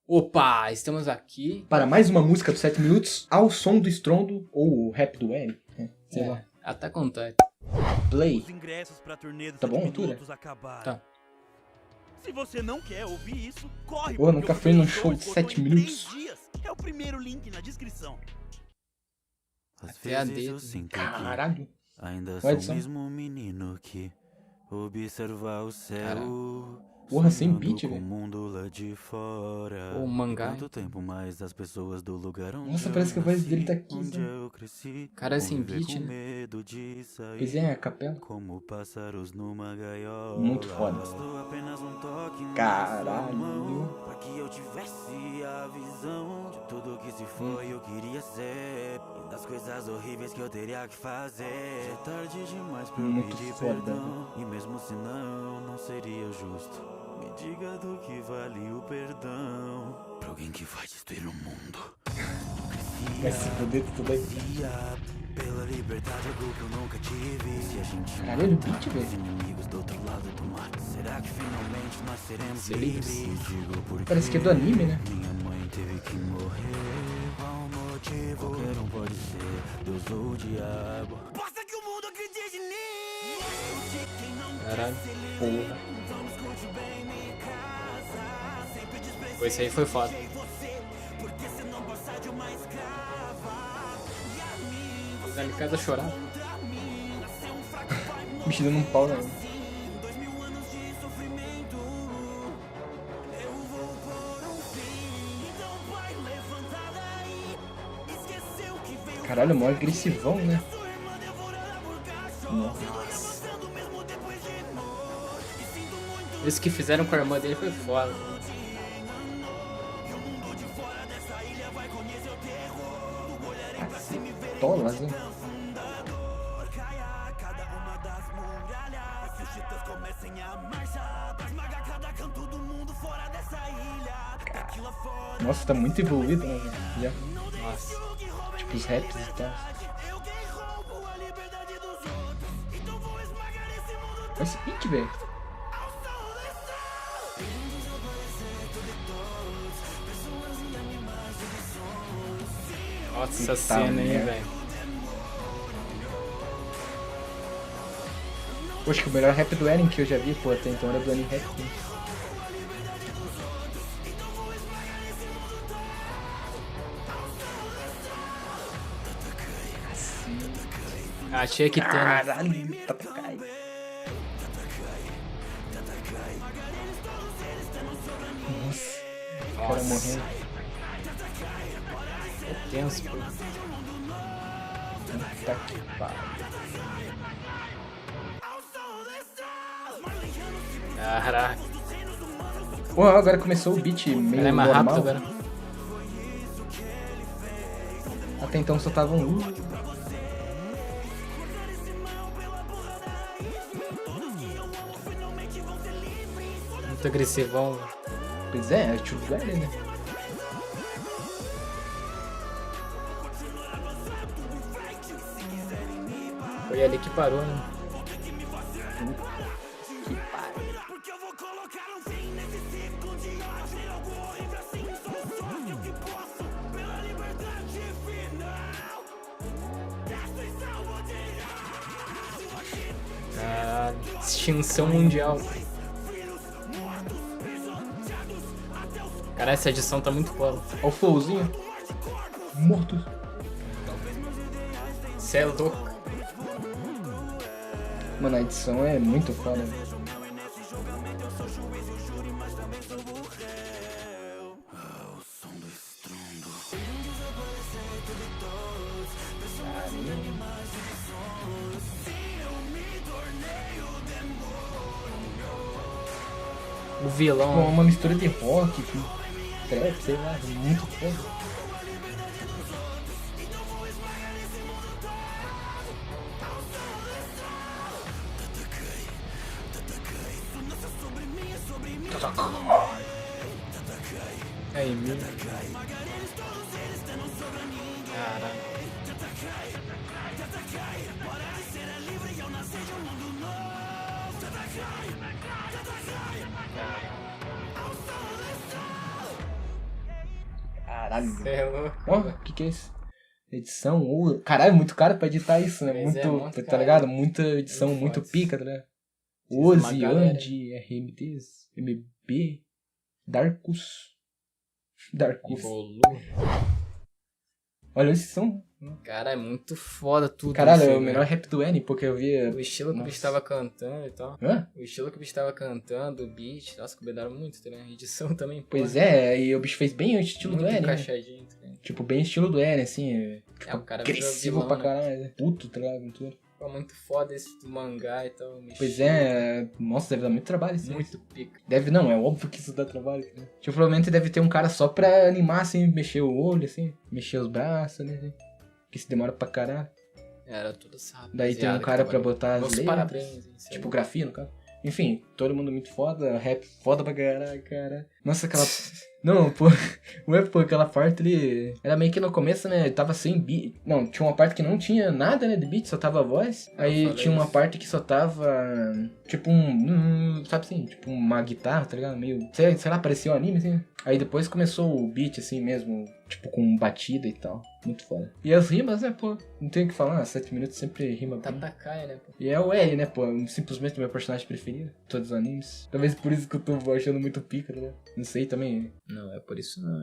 Opa, estamos aqui. Para mais uma música dos 7 minutos, ao som do estrondo, ou o rap do L, né? Sei lá. Até contar. Play. Os ingressos pra turnê dos Tá 7 bom, altura? minutos acabaram. Tá. Se você não quer ouvir isso, corre. Pô, porque nunca o fui num Play show 2 de voltou 7 em minutos. 3 dias. É o primeiro link na descrição. Até a dedo. Caralho. Ainda Vai, sou Edson. mesmo um menino que observa o céu. Porra, sem sonhando beat, com velho. o mundo lá de fora. Ou mangá. Quanto tempo mais as pessoas do lugar onde Nossa, parece que a voz nasci, dele tá aqui, onde né? eu cresci, Cara, sem conviver beat, com né? medo de sair, Pois é, a capela. como pássaros numa gaiola. Muito foda. Bastou apenas um toque na Caralho. sua mão, pra que eu tivesse a visão de tudo que se foi eu queria ser, e das coisas horríveis que eu teria que fazer. É tarde demais pra eu Muito pedir foda, perdão, e mesmo se não seria justo. Me diga do que vale o perdão pra alguém que vai destruir o mundo. Vai se fuder tudo aí. Pela liberdade, algo que eu nunca tive. Se a gente Caralho, olha o beat, os velho. inimigos do outro lado do mar, será que finalmente nós seremos Ser livres. livres? Digo porque Parece que é do anime, né? minha mãe teve que morrer. Qual o motivo? Qualquer um pode ser, Deus ou o diabo. Basta que o mundo acredite em mim. Caralho. Porra. Pô, esse aí foi foda. Fiz ali cada chorar. Bicho dando um pau, né? Caralho, mó agressivão, né? Nossa. Esse que fizeram com a irmã dele foi foda. Tolas, né? Nossa, tá muito evoluído, né? Já. Nossa. Tipo, os raps e tal. Olha esse beat, velho. Nossa, essa Puta cena aí, merda. velho. Poxa, que o melhor rap do Eren que eu já vi, pô, até então era do Eren Rap. Achei que tem. Caralho, Tatakai. Nossa, o cara Nossa. morrendo. É tenso, pô. Puta que pariu. Caraca. Pô, agora começou o beat meio Ela é mais normal. rápido agora. Até então só tava um. Muito agressivão. Pois é tipo do Eren, né? Foi ali que parou, né? Que pariu. Caralho. Extinção mundial. Cara, essa edição tá muito foda. Olha o flowzinho. Mortos. Cê é louco. Mano, a edição é muito foda. O som do estrondo. O vilão. Uma mistura de rock com trap, sei lá, muito foda. Aí, mil. Caralho. Caralho. Cê é louco. Ó, o que é isso? Edição ou... Caralho, muito caro pra editar isso, né? Mas é Muito, muito tá caro. ligado? Muita edição, Muito muito foda. pica, tá ligado? Precisa de uma Ozzy, galera. Andy, RMTs, MB, Darkus. Evolu. Olha, esses são... Cara, é muito foda tudo. Caralho, isso, é o né? melhor rap do N, porque eu vi... O estilo que o bicho tava cantando e tal. Hã? O estilo que o bicho tava cantando, o beat. Nossa, combinaram muito, tá ligado? Edição também, pô. Pois é, e o bicho fez bem o estilo muito do N, né? encaixadinho, tá ligado? Tipo, bem estilo do N, assim... É, o cara virou agressivo vilão, pra né? caralho. Puto, tá ligado? Muito... Ficou muito foda esse do mangá e tal. Pois é, nossa, deve dar muito trabalho isso. Muito pica. Deve não, é óbvio que isso dá trabalho. Né? Tipo, provavelmente deve ter um cara só pra animar, assim, mexer o olho, assim, mexer os braços, né? Assim, que isso demora pra caralho. Era tudo essa rapaziada. Daí tem um que cara pra trabalhou. botar as Meus letras, parabéns, hein, tipo grafia, no caso. Enfim, todo mundo muito foda, rap foda pra caralho, cara. Nossa, aquela... Não, pô, pô, aquela parte ali... Era meio que no começo, né, tava sem beat. Não, tinha uma parte que não tinha nada, né, de beat, só tava a voz. Aí falei tinha uma isso. parte que só tava... Tipo sabe assim, tipo uma guitarra, tá ligado? Meio... Sei lá, parecia um anime, assim. Aí depois começou o beat, assim mesmo, tipo com batida e tal. Muito foda. E as rimas, né, pô, não tem o que falar, 7 minutos sempre rima bem. Tatakai, né, pô? E é o L, né, pô? Simplesmente o meu personagem preferido. Todos os animes. Talvez por isso que eu tô achando muito pica, né? Não sei também. Não, é por isso não.